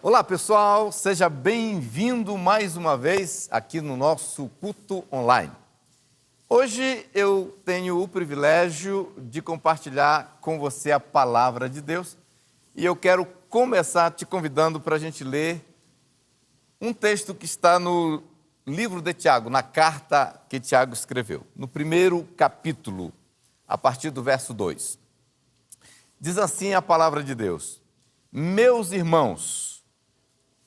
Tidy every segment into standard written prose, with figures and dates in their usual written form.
Olá pessoal, seja bem-vindo mais uma vez aqui no nosso culto online. Hoje eu tenho o privilégio de compartilhar com você a palavra de Deus e eu quero começar te convidando para a gente ler um texto que está no livro de Tiago, na carta que Tiago escreveu, no primeiro capítulo, a partir do verso 2. Diz assim a palavra de Deus: Meus irmãos,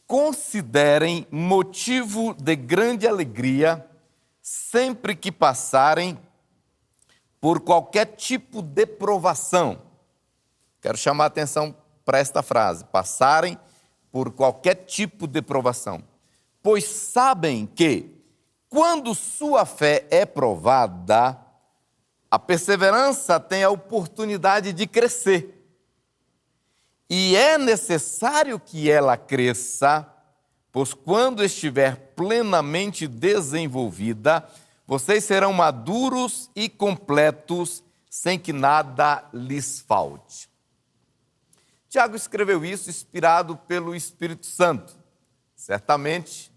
considerem motivo de grande alegria sempre que passarem por qualquer tipo de provação. Quero chamar a atenção para esta frase: passarem por qualquer tipo de provação. Pois sabem que, quando sua fé é provada, a perseverança tem a oportunidade de crescer. E é necessário que ela cresça, pois quando estiver plenamente desenvolvida, vocês serão maduros e completos, sem que nada lhes falte. Tiago escreveu isso inspirado pelo Espírito Santo. Certamente,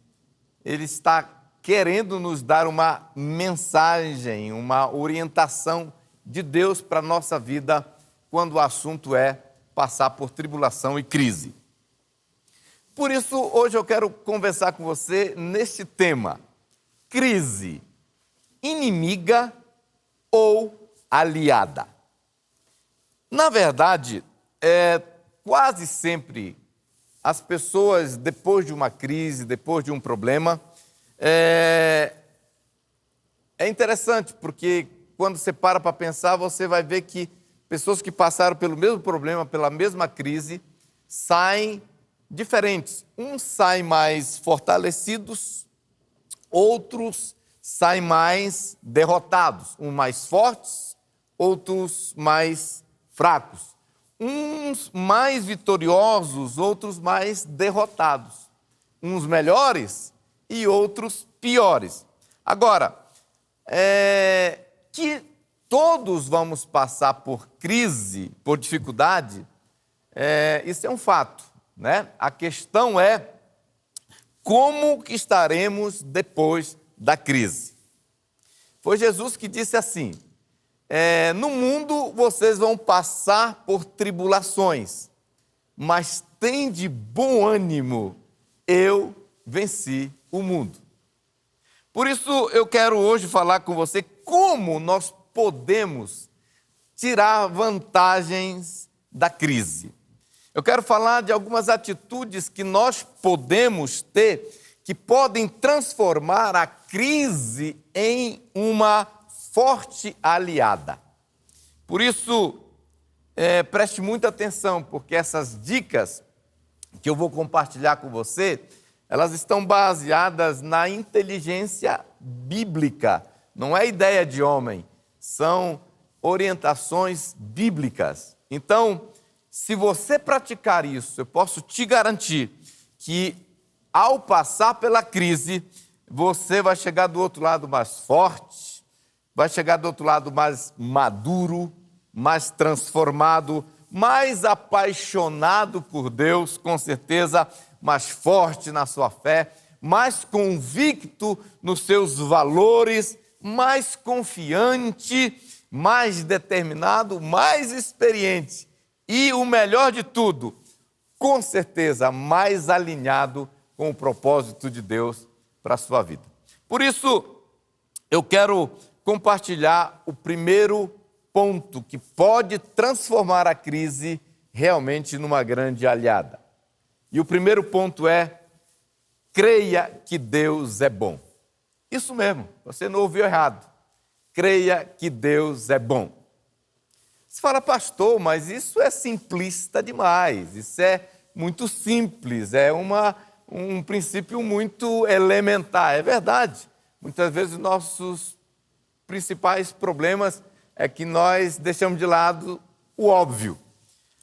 ele está querendo nos dar uma mensagem, uma orientação de Deus para a nossa vida, quando o assunto é passar por tribulação e crise. Por isso, hoje eu quero conversar com você neste tema: crise, inimiga ou aliada? Na verdade, quase sempre as pessoas, depois de uma crise, depois de um problema, é interessante, porque quando você para pensar, você vai ver que pessoas que passaram pelo mesmo problema, pela mesma crise, saem diferentes. Uns saem mais fortalecidos, outros saem mais derrotados. Uns mais fortes, outros mais fracos. Uns mais vitoriosos, outros mais derrotados. Uns melhores e outros piores. Agora, que todos vamos passar por crise, por dificuldade, isso é um fato, né? A questão é como que estaremos depois da crise. Foi Jesus que disse assim: no mundo vocês vão passar por tribulações, mas tende bom ânimo, eu venci o mundo. Por isso eu quero hoje falar com você como nós podemos tirar vantagens da crise. Eu quero falar de algumas atitudes que nós podemos ter que podem transformar a crise em uma forte aliada. Por isso, preste muita atenção, porque essas dicas que eu vou compartilhar com você, elas estão baseadas na inteligência bíblica, não é ideia de homem. São orientações bíblicas. Então, se você praticar isso, eu posso te garantir que, ao passar pela crise, você vai chegar do outro lado mais forte, vai chegar do outro lado mais maduro, mais transformado, mais apaixonado por Deus, com certeza, mais forte na sua fé, mais convicto nos seus valores, mais confiante, mais determinado, mais experiente e, o melhor de tudo, com certeza, mais alinhado com o propósito de Deus para a sua vida. Por isso, eu quero compartilhar o primeiro ponto que pode transformar a crise realmente numa grande aliada. E o primeiro ponto é: creia que Deus é bom. Isso mesmo, você não ouviu errado. Creia que Deus é bom. Você fala: pastor, mas isso é simplista demais, isso é muito simples, é um princípio muito elementar. É verdade, muitas vezes nossos principais problemas é que nós deixamos de lado o óbvio.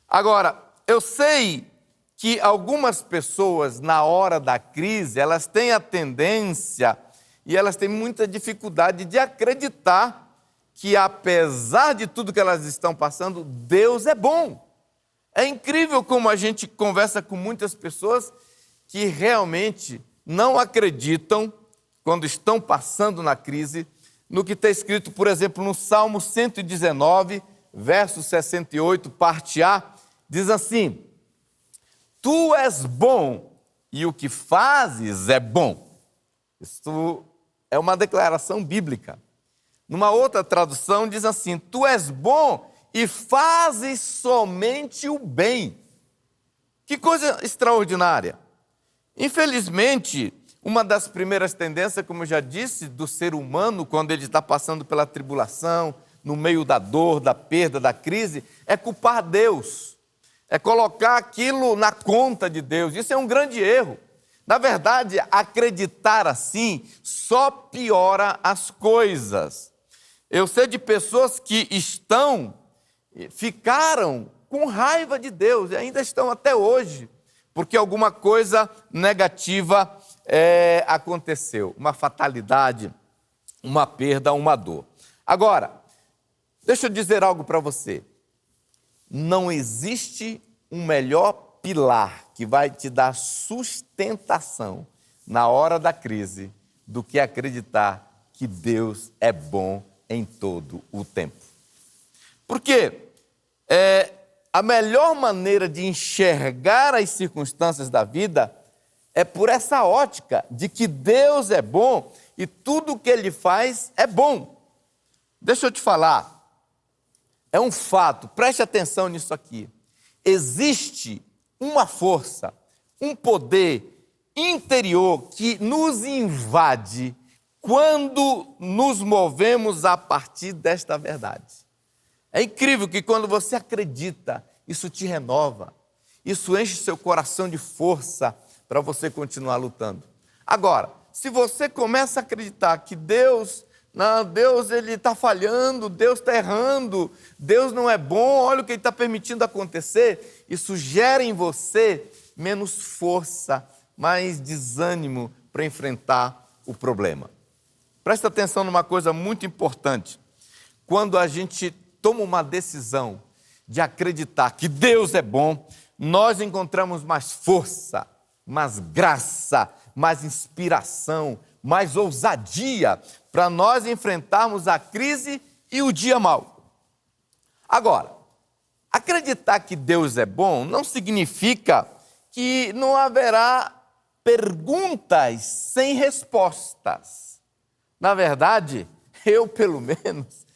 Agora, eu sei que algumas pessoas, na hora da crise, elas têm a tendência e elas têm muita dificuldade de acreditar que, apesar de tudo que elas estão passando, Deus é bom. É incrível como a gente conversa com muitas pessoas que realmente não acreditam, quando estão passando na crise, no que está escrito, por exemplo, no Salmo 119, verso 68, parte A, diz assim: Tu és bom e o que fazes é bom. Isso é uma declaração bíblica. Numa outra tradução diz assim: Tu és bom e fazes somente o bem. Que coisa extraordinária. Infelizmente, uma das primeiras tendências, como eu já disse, do ser humano, quando ele está passando pela tribulação, no meio da dor, da perda, da crise, é culpar Deus. É colocar aquilo na conta de Deus. Isso é um grande erro. Na verdade, acreditar assim só piora as coisas. Eu sei de pessoas que ficaram com raiva de Deus e ainda estão até hoje, porque alguma coisa negativa aconteceu, uma fatalidade, uma perda, uma dor. Agora, deixa eu dizer algo para você. Não existe um melhor pilar que vai te dar sustentação na hora da crise do que acreditar que Deus é bom em todo o tempo. Porque a melhor maneira de enxergar as circunstâncias da vida é por essa ótica de que Deus é bom e tudo o que Ele faz é bom. Deixa eu te falar, é um fato, preste atenção nisso aqui. Existe uma força, um poder interior que nos invade quando nos movemos a partir desta verdade. É incrível que quando você acredita, isso te renova, isso enche seu coração de força para você continuar lutando. Agora, se você começa a acreditar que Deus ele está falhando, Deus está errando, Deus não é bom, olha o que Ele está permitindo acontecer, isso gera em você menos força, mais desânimo para enfrentar o problema. Presta atenção numa coisa muito importante. Quando a gente toma uma decisão de acreditar que Deus é bom, nós encontramos mais força, mais graça, mais inspiração, mais ousadia para nós enfrentarmos a crise e o dia mau. Agora, acreditar que Deus é bom não significa que não haverá perguntas sem respostas. Na verdade, eu pelo menos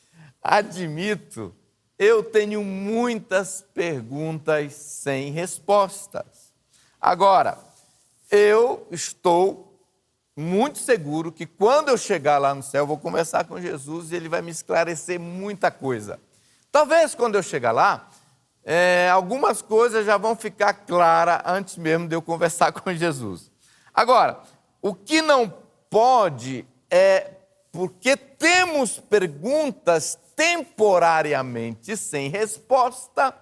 admito, eu tenho muitas perguntas sem respostas. Agora, eu estou muito seguro que quando eu chegar lá no céu, eu vou conversar com Jesus e Ele vai me esclarecer muita coisa. Talvez quando eu chegar lá, algumas coisas já vão ficar claras antes mesmo de eu conversar com Jesus. Agora, o que não pode porque temos perguntas temporariamente sem resposta,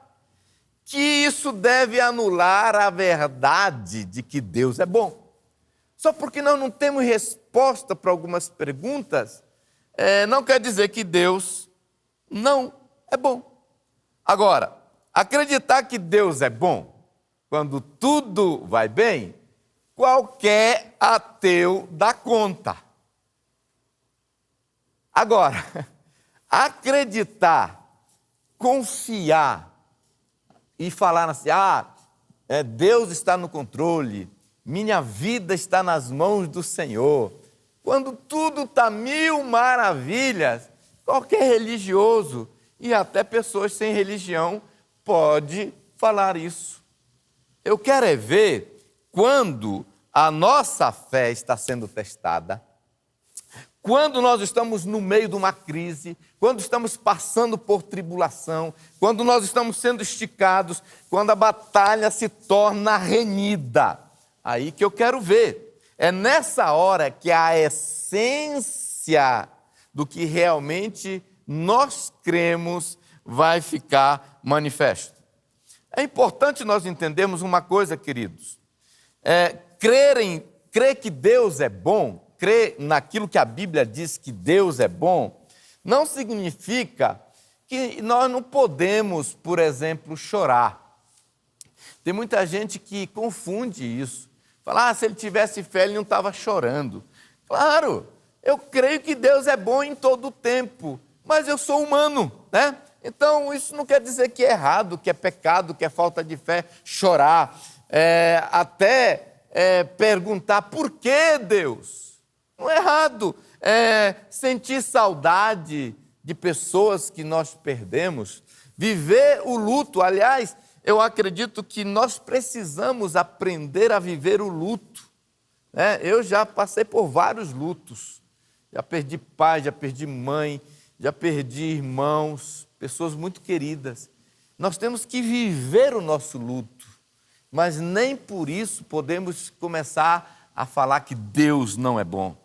que isso deve anular a verdade de que Deus é bom. Só porque nós não temos resposta para algumas perguntas, não quer dizer que Deus não é bom. Agora, acreditar que Deus é bom, quando tudo vai bem, qualquer ateu dá conta. Agora, acreditar, confiar e falar assim, Deus está no controle, minha vida está nas mãos do Senhor. Quando tudo está mil maravilhas, qualquer religioso e até pessoas sem religião pode falar isso. Eu quero ver quando a nossa fé está sendo testada, quando nós estamos no meio de uma crise, quando estamos passando por tribulação, quando nós estamos sendo esticados, quando a batalha se torna renhida. Aí que eu quero ver. É nessa hora que a essência do que realmente nós cremos vai ficar manifesto. É importante nós entendermos uma coisa, queridos. Crer que Deus é bom, crer naquilo que a Bíblia diz que Deus é bom, não significa que nós não podemos, por exemplo, chorar. Tem muita gente que confunde isso. Fala, se ele tivesse fé, ele não estava chorando. Claro, eu creio que Deus é bom em todo o tempo, mas eu sou humano, né? Então, isso não quer dizer que é errado, que é pecado, que é falta de fé chorar. Perguntar, por que Deus? Não é errado. Sentir saudade de pessoas que nós perdemos, viver o luto. Aliás, eu acredito que nós precisamos aprender a viver o luto. Eu já passei por vários lutos, já perdi pai, já perdi mãe, já perdi irmãos, pessoas muito queridas. Nós temos que viver o nosso luto, mas nem por isso podemos começar a falar que Deus não é bom.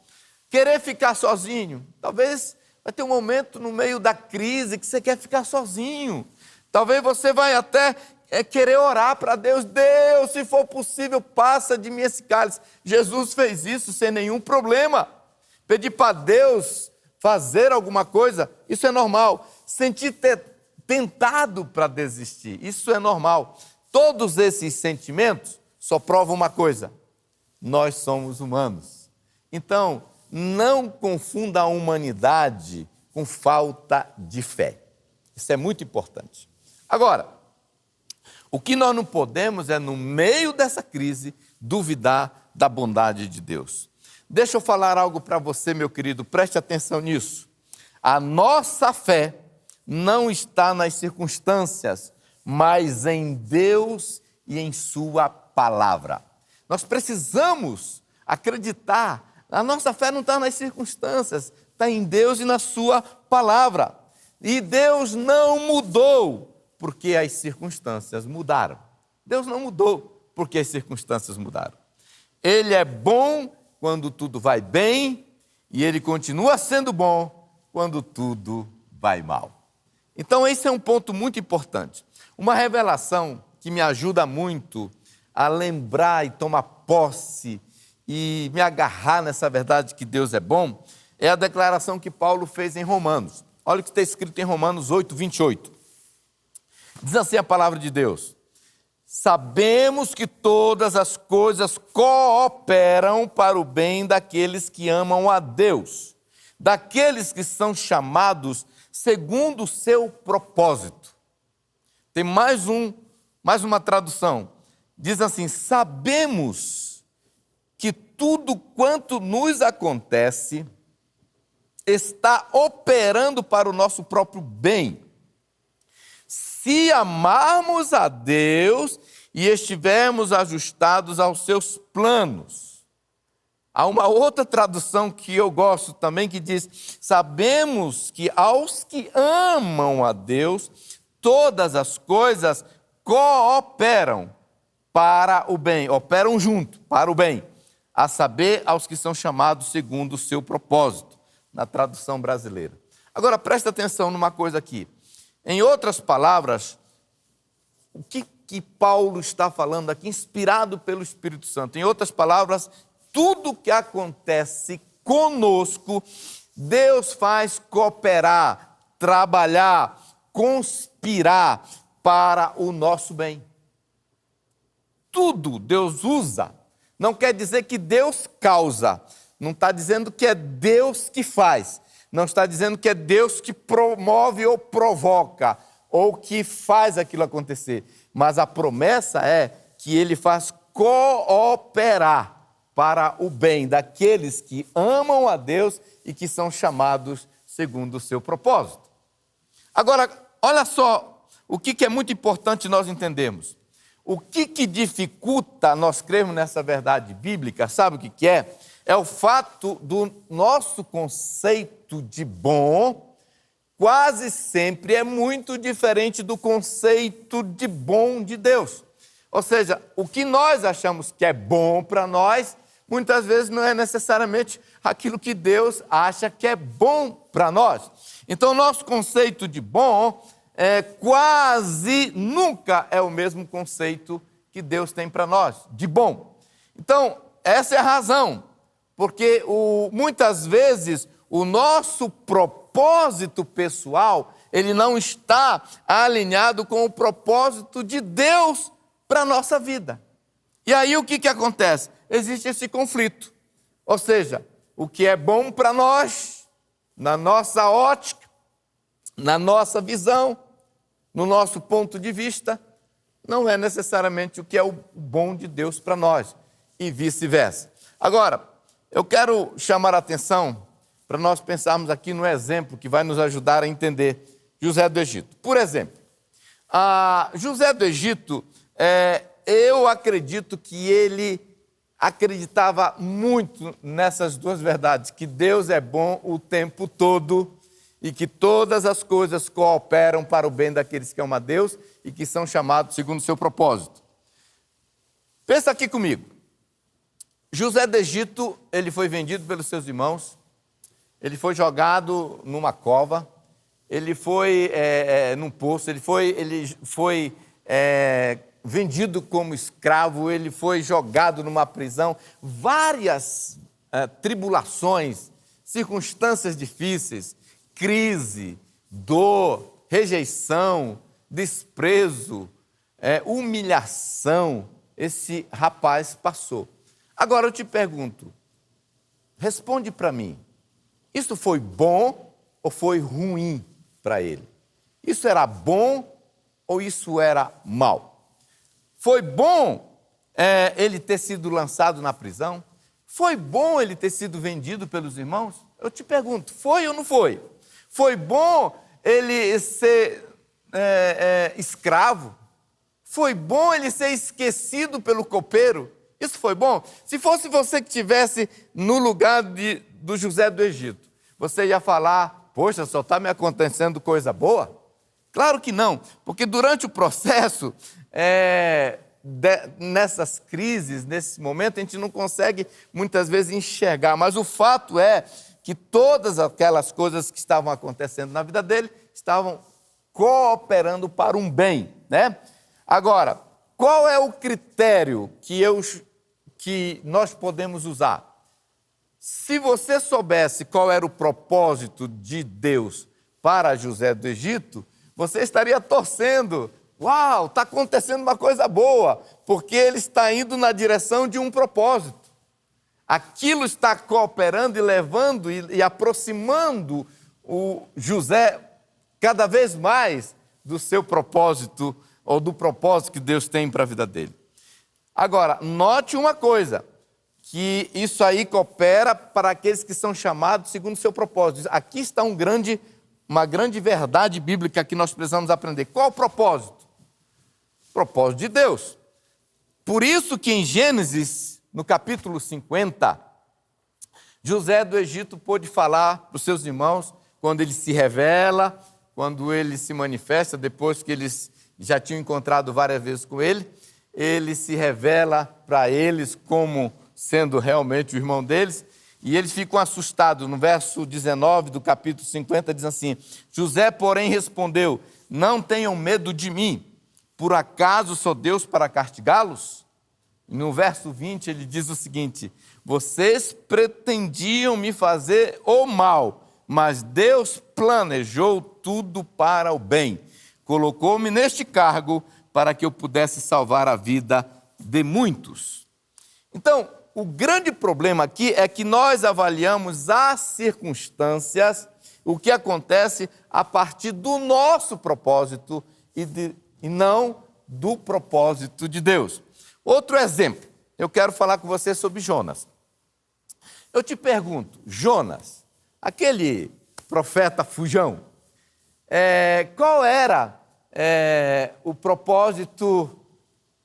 Querer ficar sozinho, talvez vai ter um momento no meio da crise que você quer ficar sozinho. Talvez você vai até querer orar para Deus. Deus, se for possível, passa de mim esse cálice. Jesus fez isso sem nenhum problema. Pedir para Deus fazer alguma coisa, isso é normal. Sentir tentado para desistir, isso é normal. Todos esses sentimentos só provam uma coisa: nós somos humanos. Então, não confunda a humanidade com falta de fé. Isso é muito importante. Agora, o que nós não podemos é, no meio dessa crise, duvidar da bondade de Deus. Deixa eu falar algo para você, meu querido, preste atenção nisso. A nossa fé não está nas circunstâncias, mas em Deus e em sua palavra. Nós precisamos acreditar. A nossa fé não está nas circunstâncias, está em Deus e na sua palavra. E Deus não mudou porque as circunstâncias mudaram. Deus não mudou porque as circunstâncias mudaram. Ele é bom quando tudo vai bem e Ele continua sendo bom quando tudo vai mal. Então, esse é um ponto muito importante. Uma revelação que me ajuda muito a lembrar e tomar posse e me agarrar nessa verdade que Deus é bom, é a declaração que Paulo fez em Romanos. Olha o que está escrito em Romanos 8, 28. Diz assim a palavra de Deus: sabemos que todas as coisas cooperam para o bem daqueles que amam a Deus, daqueles que são chamados segundo o seu propósito. Tem mais uma tradução. Diz assim: sabemos que tudo quanto nos acontece está operando para o nosso próprio bem, se amarmos a Deus e estivermos ajustados aos seus planos. Há uma outra tradução que eu gosto também, que diz: sabemos que aos que amam a Deus, todas as coisas cooperam para o bem, operam junto, para o bem, a saber, aos que são chamados segundo o seu propósito, na tradução brasileira. Agora, presta atenção numa coisa aqui. Em outras palavras, o que Paulo está falando aqui, inspirado pelo Espírito Santo? Em outras palavras, tudo que acontece conosco, Deus faz cooperar, trabalhar, conspirar para o nosso bem. Tudo Deus usa. Não quer dizer que Deus causa. Não está dizendo que é Deus que faz. Não está dizendo que é Deus que promove ou provoca, ou que faz aquilo acontecer. Mas a promessa é que Ele faz cooperar para o bem daqueles que amam a Deus e que são chamados segundo o seu propósito. Agora, olha só o que é muito importante nós entendermos. O que dificulta nós crermos nessa verdade bíblica, sabe o que é? É o fato do nosso conceito de bom quase sempre é muito diferente do conceito de bom de Deus. Ou seja, o que nós achamos que é bom para nós, muitas vezes não é necessariamente aquilo que Deus acha que é bom para nós. Então, o nosso conceito de bom quase nunca é o mesmo conceito que Deus tem para nós, de bom. Então, essa é a razão, porque muitas vezes o nosso propósito pessoal, ele não está alinhado com o propósito de Deus para a nossa vida. E aí o que acontece? Existe esse conflito. Ou seja, o que é bom para nós, na nossa ótica, na nossa visão, no nosso ponto de vista, não é necessariamente o que é o bom de Deus para nós, e vice-versa. Agora, eu quero chamar a atenção para nós pensarmos aqui no exemplo que vai nos ajudar a entender José do Egito. Por exemplo, José do Egito, eu acredito que ele acreditava muito nessas duas verdades, que Deus é bom o tempo todo e que todas as coisas cooperam para o bem daqueles que amam a Deus e que são chamados segundo o seu propósito. Pensa aqui comigo. José do Egito, ele foi vendido pelos seus irmãos, ele foi jogado numa cova, ele foi num poço, ele foi vendido como escravo, ele foi jogado numa prisão, várias tribulações, circunstâncias difíceis, crise, dor, rejeição, desprezo, humilhação, esse rapaz passou. Agora eu te pergunto, responde para mim, isso foi bom ou foi ruim para ele? Isso era bom ou isso era mal? Foi bom ele ter sido lançado na prisão? Foi bom ele ter sido vendido pelos irmãos? Eu te pergunto, foi ou não foi? Foi bom ele ser escravo? Foi bom ele ser esquecido pelo copeiro? Isso foi bom? Se fosse você que estivesse no lugar do José do Egito, você ia falar, poxa, só está me acontecendo coisa boa? Claro que não, porque durante o processo, nessas crises, nesse momento, a gente não consegue muitas vezes enxergar, mas o fato é que todas aquelas coisas que estavam acontecendo na vida dele estavam cooperando para um bem, né? Agora, qual é o critério que nós podemos usar? Se você soubesse qual era o propósito de Deus para José do Egito, você estaria torcendo. Uau, está acontecendo uma coisa boa, porque ele está indo na direção de um propósito. Aquilo está cooperando e levando e aproximando o José cada vez mais do seu propósito, ou do propósito que Deus tem para a vida dele. Agora, note uma coisa, que isso aí coopera para aqueles que são chamados segundo o seu propósito. Aqui está uma grande verdade bíblica que nós precisamos aprender. Qual o propósito? Propósito de Deus. Por isso que em Gênesis, no capítulo 50, José do Egito pôde falar para os seus irmãos, quando ele se revela, quando ele se manifesta, depois que eles já tinham encontrado várias vezes com ele se revela para eles como sendo realmente o irmão deles, e eles ficam assustados. No verso 19 do capítulo 50 diz assim, José, porém, respondeu, não tenham medo de mim, por acaso sou Deus para castigá-los? E no verso 20 ele diz o seguinte, vocês pretendiam me fazer o mal, mas Deus planejou tudo para o bem. Colocou-me neste cargo para que eu pudesse salvar a vida de muitos. Então, o grande problema aqui é que nós avaliamos as circunstâncias, o que acontece a partir do nosso propósito e não do propósito de Deus. Outro exemplo, eu quero falar com você sobre Jonas. Eu te pergunto, Jonas, aquele profeta fujão, qual era o propósito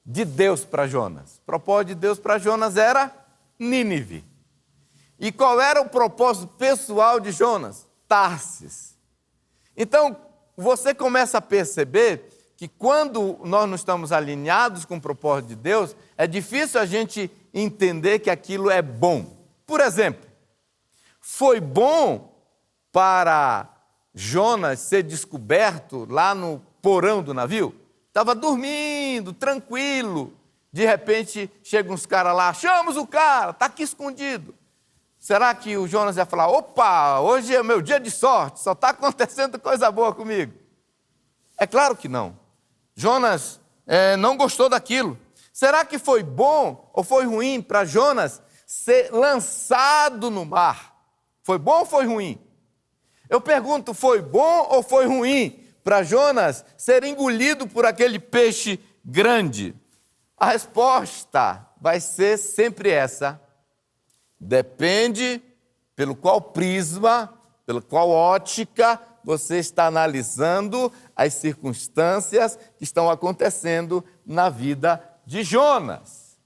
de Deus para Jonas? O propósito de Deus para Jonas era Nínive. E qual era o propósito pessoal de Jonas? Tarsis. Então, você começa a perceber que quando nós não estamos alinhados com o propósito de Deus, é difícil a gente entender que aquilo é bom. Por exemplo, foi bom para Jonas ser descoberto lá no porão do navio? Estava dormindo, tranquilo. De repente, chegam uns caras lá, achamos o cara, está aqui escondido. Será que o Jonas ia falar, opa, hoje é o meu dia de sorte, só está acontecendo coisa boa comigo? É claro que não. Jonas não gostou daquilo. Será que foi bom ou foi ruim para Jonas ser lançado no mar? Foi bom ou foi ruim? Eu pergunto, foi bom ou foi ruim para Jonas ser engolido por aquele peixe grande? A resposta vai ser sempre essa. Depende pelo qual prisma, pela qual ótica você está analisando as circunstâncias que estão acontecendo na vida de Jonas.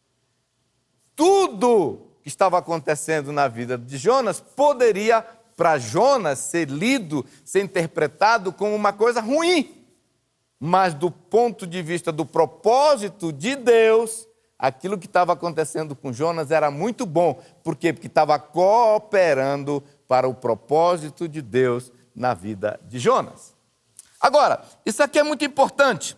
Tudo que estava acontecendo na vida de Jonas poderia, para Jonas, ser lido, ser interpretado como uma coisa ruim. Mas do ponto de vista do propósito de Deus, aquilo que estava acontecendo com Jonas era muito bom. Por quê? Porque estava cooperando para o propósito de Deus na vida de Jonas. Agora, isso aqui é muito importante.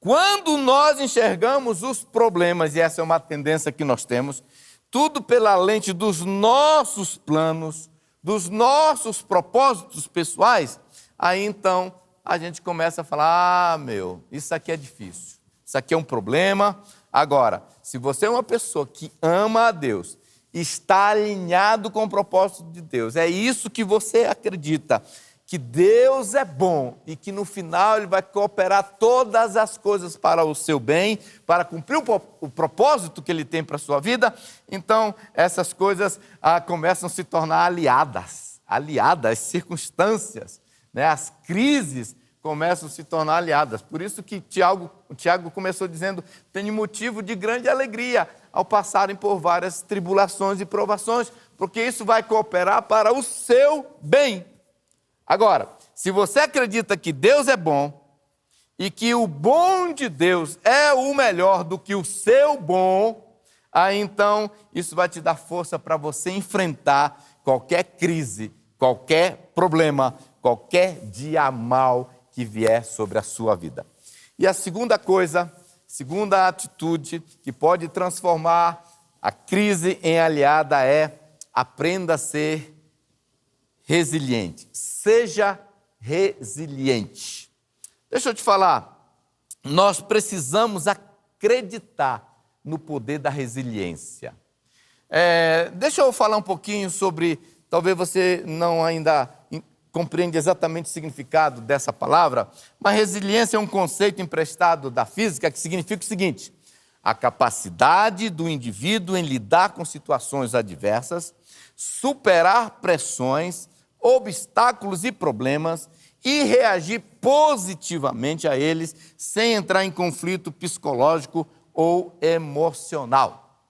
Quando nós enxergamos os problemas, e essa é uma tendência que nós temos, tudo pela lente dos nossos planos, dos nossos propósitos pessoais, aí então a gente começa a falar, isso aqui é difícil, isso aqui é um problema. Agora, se você é uma pessoa que ama a Deus, está alinhado com o propósito de Deus, é isso que você acredita, que Deus é bom e que no final Ele vai cooperar todas as coisas para o seu bem, para cumprir o propósito que Ele tem para a sua vida, então essas coisas começam a se tornar aliadas, as circunstâncias, né? As crises começam a se tornar aliadas. Por isso que Tiago começou dizendo, tenho motivo de grande alegria ao passarem por várias tribulações e provações, porque isso vai cooperar para o seu bem. Agora, se você acredita que Deus é bom e que o bom de Deus é o melhor do que o seu bom, aí então isso vai te dar força para você enfrentar qualquer crise, qualquer problema, qualquer dia mal que vier sobre a sua vida. E a segunda coisa, segunda atitude que pode transformar a crise em aliada é aprenda a ser resiliente. Seja resiliente. Deixa eu te falar, nós precisamos acreditar no poder da resiliência. Deixa eu falar um pouquinho sobre, talvez você não ainda compreende exatamente o significado dessa palavra, mas resiliência é um conceito emprestado da física que significa o seguinte: a capacidade do indivíduo em lidar com situações adversas, superar pressões, obstáculos e problemas e reagir positivamente a eles sem entrar em conflito psicológico ou emocional.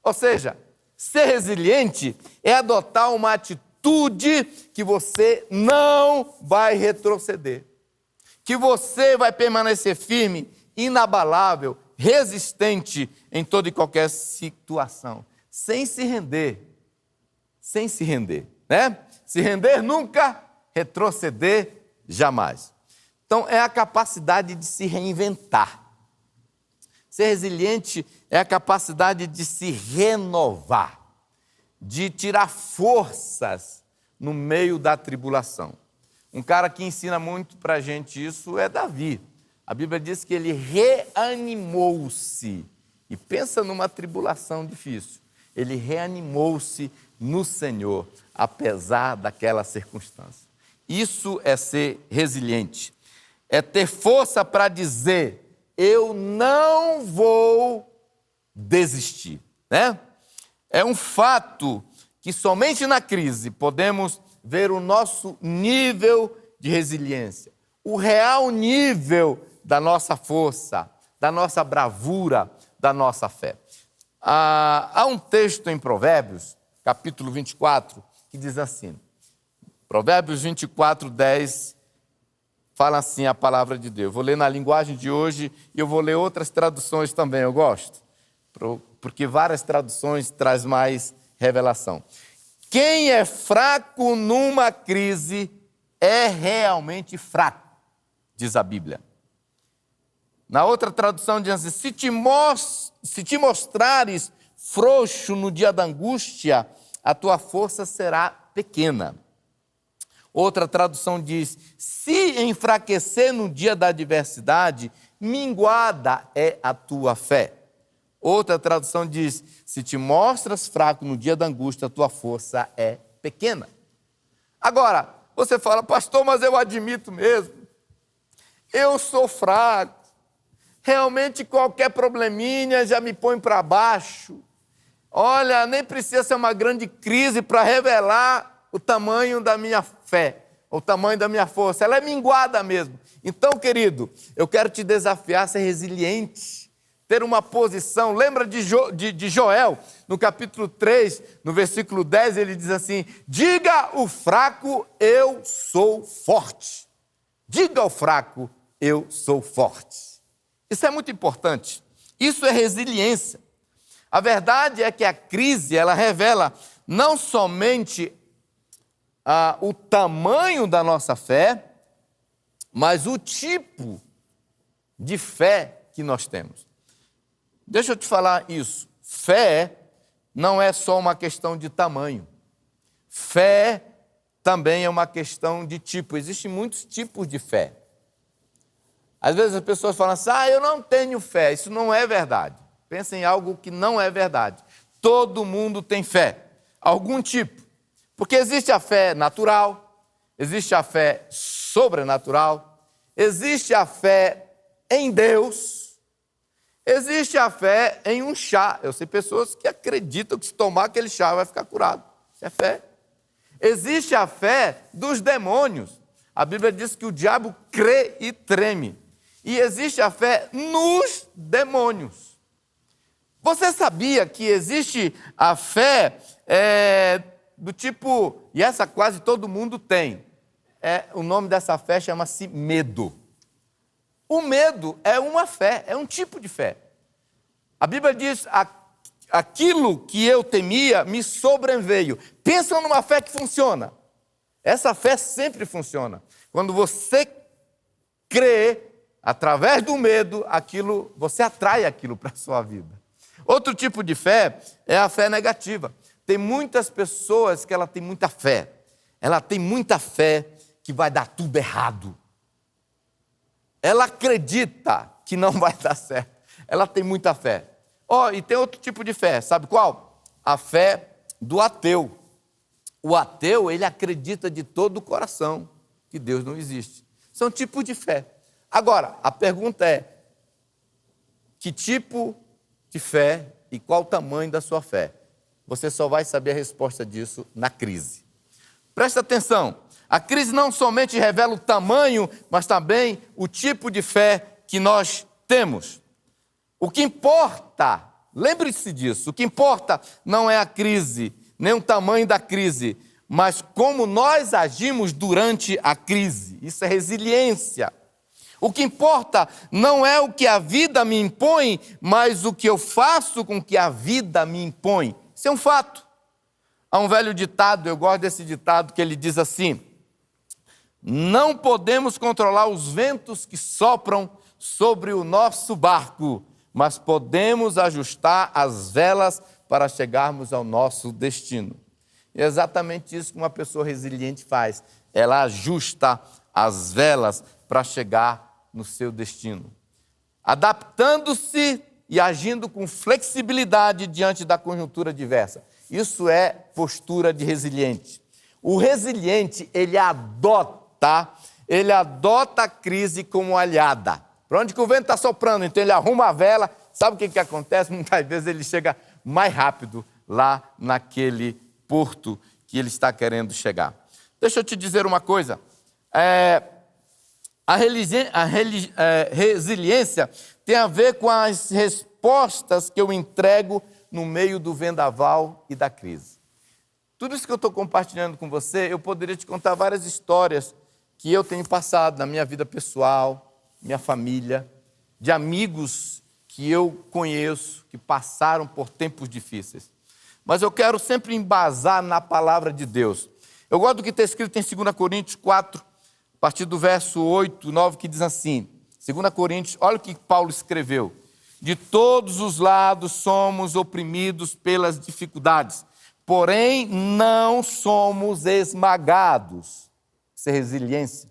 Ou seja, ser resiliente é adotar uma atitude que você não vai retroceder, que você vai permanecer firme, inabalável, resistente em toda e qualquer situação, sem se render, né? Se render nunca, retroceder jamais. Então, é a capacidade de se reinventar. Ser resiliente é a capacidade de se renovar, de tirar forças no meio da tribulação. Um cara que ensina muito para a gente isso é Davi. A Bíblia diz que ele reanimou-se. E pensa numa tribulação difícil. Ele reanimou-se no Senhor, apesar daquela circunstância. Isso é ser resiliente. É ter força para dizer, eu não vou desistir, né? É um fato que somente na crise podemos ver o nosso nível de resiliência, o real nível da nossa força, da nossa bravura, da nossa fé. Há um texto em Provérbios, capítulo 24, que diz assim, Provérbios 24, 10, fala assim a palavra de Deus. Eu vou ler na linguagem de hoje e eu vou ler outras traduções também, eu gosto, porque várias traduções traz mais revelação. Quem é fraco numa crise é realmente fraco, diz a Bíblia. Na outra tradução diz assim, se te mostrares frouxo no dia da angústia, a tua força será pequena. Outra tradução diz: se enfraquecer no dia da adversidade, minguada é a tua fé. Outra tradução diz: se te mostras fraco no dia da angústia, a tua força é pequena. Agora, você fala: pastor, mas eu admito mesmo, eu sou fraco, realmente qualquer probleminha já me põe para baixo. Olha, nem precisa ser uma grande crise para revelar o tamanho da minha fé, o tamanho da minha força, ela é minguada mesmo. Então, querido, eu quero te desafiar a ser resiliente, ter uma posição. Lembra de Joel, no capítulo 3, no versículo 10, ele diz assim: diga o fraco, eu sou forte. Diga ao fraco, eu sou forte. Isso é muito importante. Isso é resiliência. A verdade é que a crise, ela revela não somente o tamanho da nossa fé, mas o tipo de fé que nós temos. Deixa eu te falar isso. Fé não é só uma questão de tamanho. Fé também é uma questão de tipo. Existem muitos tipos de fé. Às vezes as pessoas falam assim: eu não tenho fé. Isso não é verdade. Pensa em algo que não é verdade. Todo mundo tem fé, algum tipo. Porque existe a fé natural, existe a fé sobrenatural, existe a fé em Deus, existe a fé em um chá. Eu sei pessoas que acreditam que se tomar aquele chá vai ficar curado. Isso é fé. Existe a fé dos demônios. A Bíblia diz que o diabo crê e treme. E existe a fé nos demônios. Você sabia que existe a fé do tipo, e essa quase todo mundo tem, o nome dessa fé chama-se medo. O medo é uma fé, é um tipo de fé. A Bíblia diz: aquilo que eu temia me sobreveio. Pensa numa fé que funciona. Essa fé sempre funciona. Quando você crê, através do medo, você atrai aquilo para a sua vida. Outro tipo de fé é a fé negativa. Tem muitas pessoas que ela tem muita fé. Ela tem muita fé que vai dar tudo errado. Ela acredita que não vai dar certo. Ela tem muita fé. E tem outro tipo de fé. Sabe qual? A fé do ateu. O ateu, ele acredita de todo o coração que Deus não existe. São tipos de fé. Agora, a pergunta é: que tipo de fé e qual o tamanho da sua fé? Você só vai saber a resposta disso na crise. Presta atenção, a crise não somente revela o tamanho, mas também o tipo de fé que nós temos. O que importa, lembre-se disso, o que importa não é a crise, nem o tamanho da crise, mas como nós agimos durante a crise. Isso é resiliência. O que importa não é o que a vida me impõe, mas o que eu faço com que a vida me impõe. Isso é um fato. Há um velho ditado, eu gosto desse ditado, que ele diz assim: não podemos controlar os ventos que sopram sobre o nosso barco, mas podemos ajustar as velas para chegarmos ao nosso destino. É exatamente isso que uma pessoa resiliente faz. Ela ajusta as velas para chegar no seu destino, adaptando-se e agindo com flexibilidade diante da conjuntura diversa. Isso é postura de resiliente. O resiliente, ele adota a crise como aliada. Para onde que o vento está soprando? Então ele arruma a vela. Sabe o que acontece? Muitas vezes ele chega mais rápido lá naquele porto que ele está querendo chegar. Deixa eu te dizer uma coisa. A resiliência tem a ver com as respostas que eu entrego no meio do vendaval e da crise. Tudo isso que eu estou compartilhando com você, eu poderia te contar várias histórias que eu tenho passado na minha vida pessoal, minha família, de amigos que eu conheço, que passaram por tempos difíceis. Mas eu quero sempre embasar na palavra de Deus. Eu gosto do que está escrito em 2 Coríntios 4, a partir do verso 8, 9, que diz assim, 2 Coríntios, olha o que Paulo escreveu: de todos os lados somos oprimidos pelas dificuldades, porém não somos esmagados. Isso é resiliência.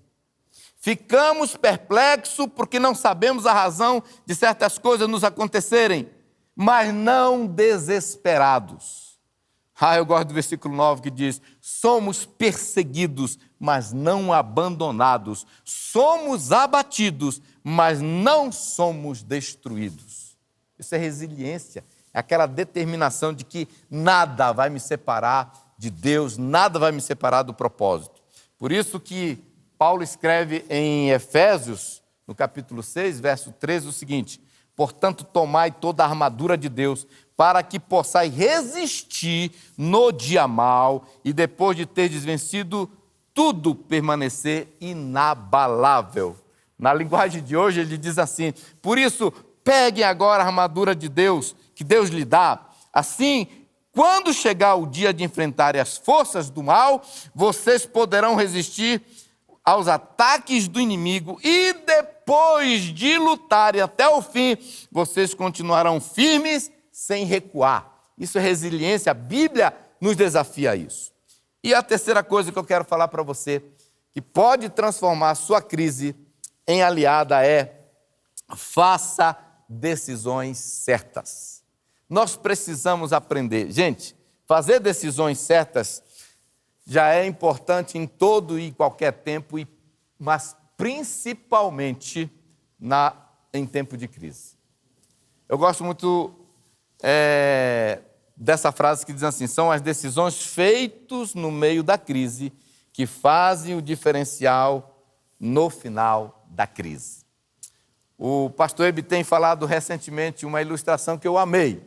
Ficamos perplexos porque não sabemos a razão de certas coisas nos acontecerem, mas não desesperados. Eu gosto do versículo 9 que diz: somos perseguidos, mas não abandonados. Somos abatidos, mas não somos destruídos. Isso é resiliência. É aquela determinação de que nada vai me separar de Deus, nada vai me separar do propósito. Por isso que Paulo escreve em Efésios, no capítulo 6, verso 13, o seguinte: portanto, tomai toda a armadura de Deus, para que possais resistir no dia mau e depois de teres vencido tudo, permanecer inabalável. Na linguagem de hoje ele diz assim: por isso, peguem agora a armadura de Deus, que Deus lhe dá. Assim, quando chegar o dia de enfrentarem as forças do mal, vocês poderão resistir aos ataques do inimigo e depois de lutarem até o fim, vocês continuarão firmes sem recuar. Isso é resiliência, a Bíblia nos desafia a isso. E a terceira coisa que eu quero falar para você, que pode transformar a sua crise em aliada, é: faça decisões certas. Nós precisamos aprender. Gente, fazer decisões certas já é importante em todo e qualquer tempo, mas principalmente em tempo de crise. Eu gosto muito dessa frase que diz assim: são as decisões feitas no meio da crise que fazem o diferencial no final da crise. O pastor Ebi tem falado recentemente uma ilustração que eu amei,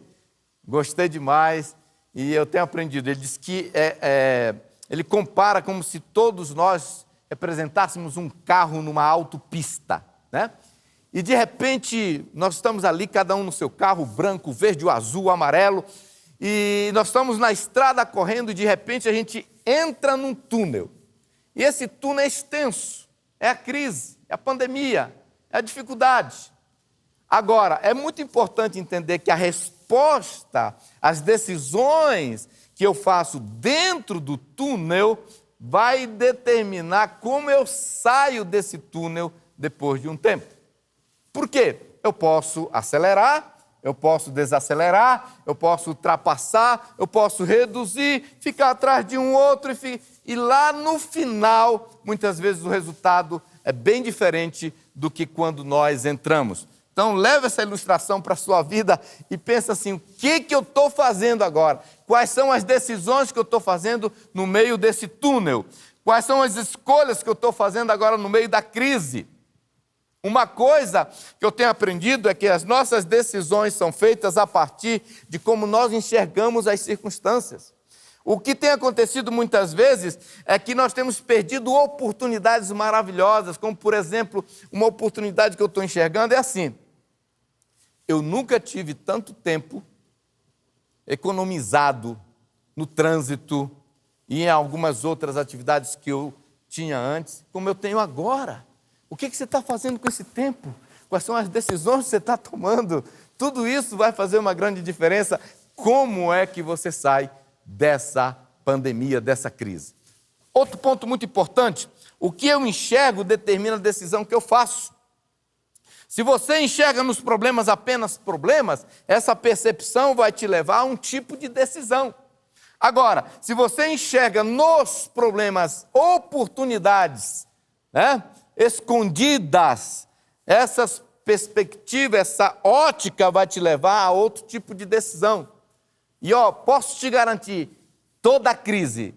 gostei demais e eu tenho aprendido. Ele diz que ele compara como se todos nós representássemos um carro numa autopista, né? E de repente nós estamos ali, cada um no seu carro, branco, verde, azul, amarelo, e nós estamos na estrada correndo e de repente a gente entra num túnel. E esse túnel é extenso, é a crise, é a pandemia, é a dificuldade. Agora, é muito importante entender que a resposta às decisões que eu faço dentro do túnel vai determinar como eu saio desse túnel depois de um tempo. Por quê? Eu posso acelerar, eu posso desacelerar, eu posso ultrapassar, eu posso reduzir, ficar atrás de um outro e lá no final, muitas vezes o resultado é bem diferente do que quando nós entramos. Então, leve essa ilustração para a sua vida e pensa assim: o que eu estou fazendo agora? Quais são as decisões que eu estou fazendo no meio desse túnel? Quais são as escolhas que eu estou fazendo agora no meio da crise? Uma coisa que eu tenho aprendido é que as nossas decisões são feitas a partir de como nós enxergamos as circunstâncias. O que tem acontecido muitas vezes é que nós temos perdido oportunidades maravilhosas, como, por exemplo, uma oportunidade que eu estou enxergando é assim: eu nunca tive tanto tempo economizado no trânsito e em algumas outras atividades que eu tinha antes, como eu tenho agora. O que você está fazendo com esse tempo? Quais são as decisões que você está tomando? Tudo isso vai fazer uma grande diferença. Como é que você sai dessa pandemia, dessa crise? Outro ponto muito importante: o que eu enxergo determina a decisão que eu faço. Se você enxerga nos problemas apenas problemas, essa percepção vai te levar a um tipo de decisão. Agora, se você enxerga nos problemas oportunidades, né, escondidas, essas perspectivas, essa ótica vai te levar a outro tipo de decisão. E posso te garantir, toda crise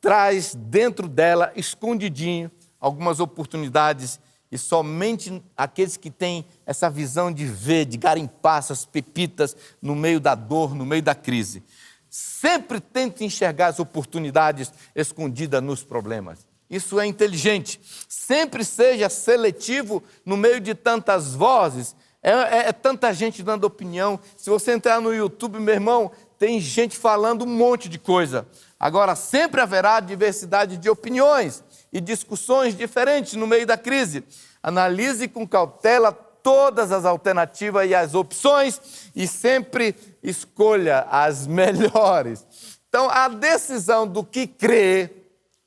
traz dentro dela, escondidinho, algumas oportunidades, e somente aqueles que têm essa visão de ver, de garimpar essas pepitas no meio da dor, no meio da crise, sempre tente enxergar as oportunidades escondidas nos problemas. Isso é inteligente. Sempre seja seletivo no meio de tantas vozes. É tanta gente dando opinião. Se você entrar no YouTube, meu irmão, tem gente falando um monte de coisa. Agora, sempre haverá diversidade de opiniões e discussões diferentes no meio da crise. Analise com cautela todas as alternativas e as opções e sempre escolha as melhores. Então, a decisão do que crer,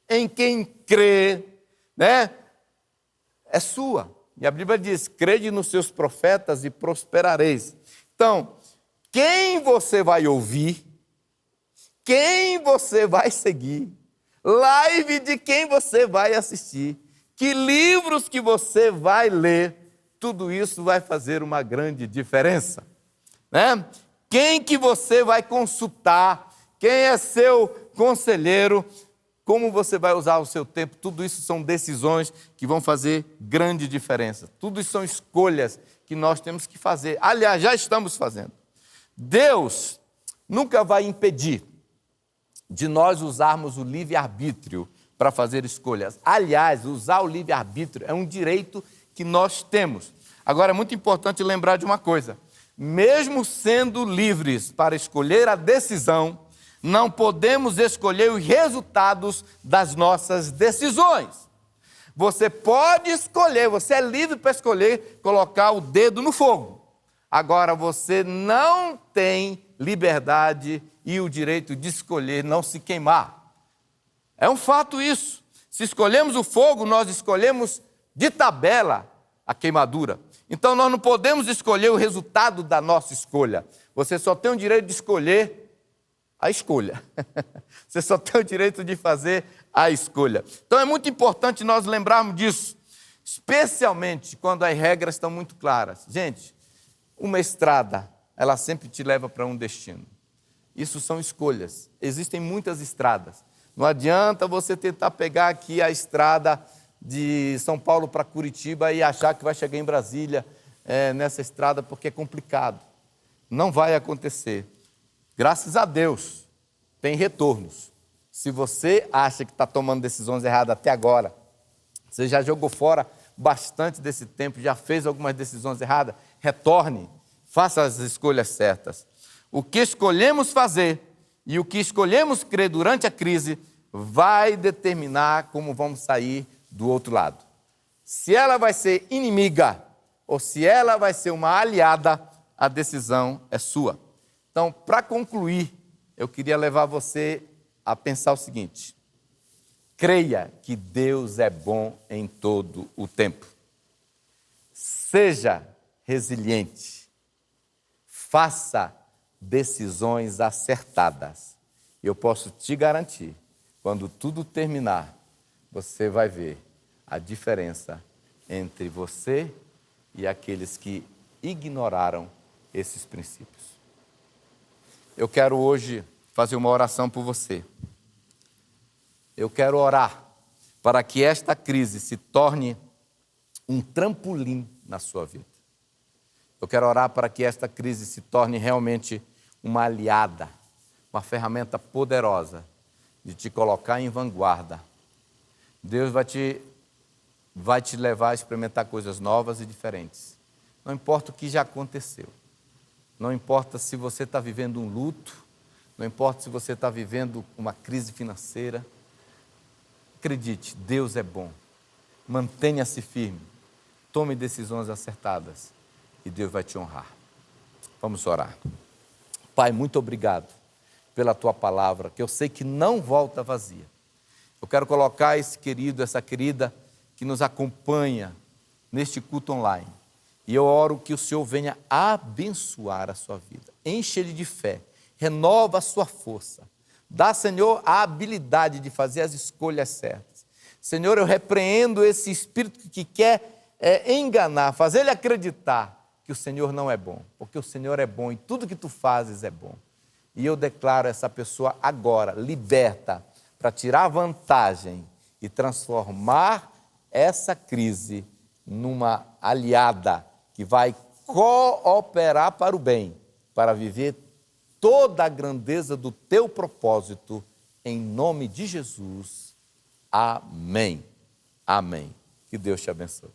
em quem crer, né? É sua. E a Bíblia diz: crede nos seus profetas e prosperareis. Então, quem você vai ouvir, quem você vai seguir, live de quem você vai assistir, que livros que você vai ler, tudo isso vai fazer uma grande diferença, né? Quem que você vai consultar, quem é seu conselheiro, como você vai usar o seu tempo, tudo isso são decisões que vão fazer grande diferença. Tudo isso são escolhas que nós temos que fazer. Aliás, já estamos fazendo. Deus nunca vai impedir de nós usarmos o livre-arbítrio para fazer escolhas. Aliás, usar o livre-arbítrio é um direito que nós temos. Agora, é muito importante lembrar de uma coisa: mesmo sendo livres para escolher a decisão, não podemos escolher os resultados das nossas decisões. Você pode escolher, você é livre para escolher colocar o dedo no fogo. Agora, você não tem liberdade e o direito de escolher não se queimar. É um fato isso. Se escolhemos o fogo, nós escolhemos de tabela a queimadura. Então, nós não podemos escolher o resultado da nossa escolha. Você só tem o direito de escolher a escolha. Você só tem o direito de fazer a escolha. Então, é muito importante nós lembrarmos disso, especialmente quando as regras estão muito claras. Gente, uma estrada, ela sempre te leva para um destino. Isso são escolhas. Existem muitas estradas. Não adianta você tentar pegar aqui a estrada de São Paulo para Curitiba e achar que vai chegar em Brasília nessa estrada, porque é complicado. Não vai acontecer. Graças a Deus, tem retornos. Se você acha que está tomando decisões erradas até agora, você já jogou fora bastante desse tempo, já fez algumas decisões erradas, retorne, faça as escolhas certas. O que escolhemos fazer e o que escolhemos crer durante a crise vai determinar como vamos sair do outro lado. Se ela vai ser inimiga ou se ela vai ser uma aliada, a decisão é sua. Então, para concluir, eu queria levar você a pensar o seguinte: creia que Deus é bom em todo o tempo. Seja resiliente. Faça decisões acertadas. Eu posso te garantir, quando tudo terminar, você vai ver a diferença entre você e aqueles que ignoraram esses princípios. Eu quero hoje fazer uma oração por você. Eu quero orar para que esta crise se torne um trampolim na sua vida. Eu quero orar para que esta crise se torne realmente uma aliada, uma ferramenta poderosa de te colocar em vanguarda. Deus vai te levar a experimentar coisas novas e diferentes. Não importa o que já aconteceu. Não importa se você está vivendo um luto. Não importa se você está vivendo uma crise financeira. Acredite, Deus é bom. Mantenha-se firme. Tome decisões acertadas. E Deus vai te honrar. Vamos orar. Pai, muito obrigado pela Tua palavra, que eu sei que não volta vazia. Eu quero colocar esse querido, essa querida que nos acompanha neste culto online. E eu oro que o Senhor venha abençoar a sua vida. Enche ele de fé, renova a sua força. Dá, Senhor, a habilidade de fazer as escolhas certas. Senhor, eu repreendo esse espírito que quer enganar, fazer ele acreditar que o Senhor não é bom, porque o Senhor é bom e tudo que tu fazes é bom. E eu declaro essa pessoa agora liberta para tirar vantagem e transformar essa crise numa aliada que vai cooperar para o bem, para viver toda a grandeza do teu propósito, em nome de Jesus. Amém. Amém. Que Deus te abençoe.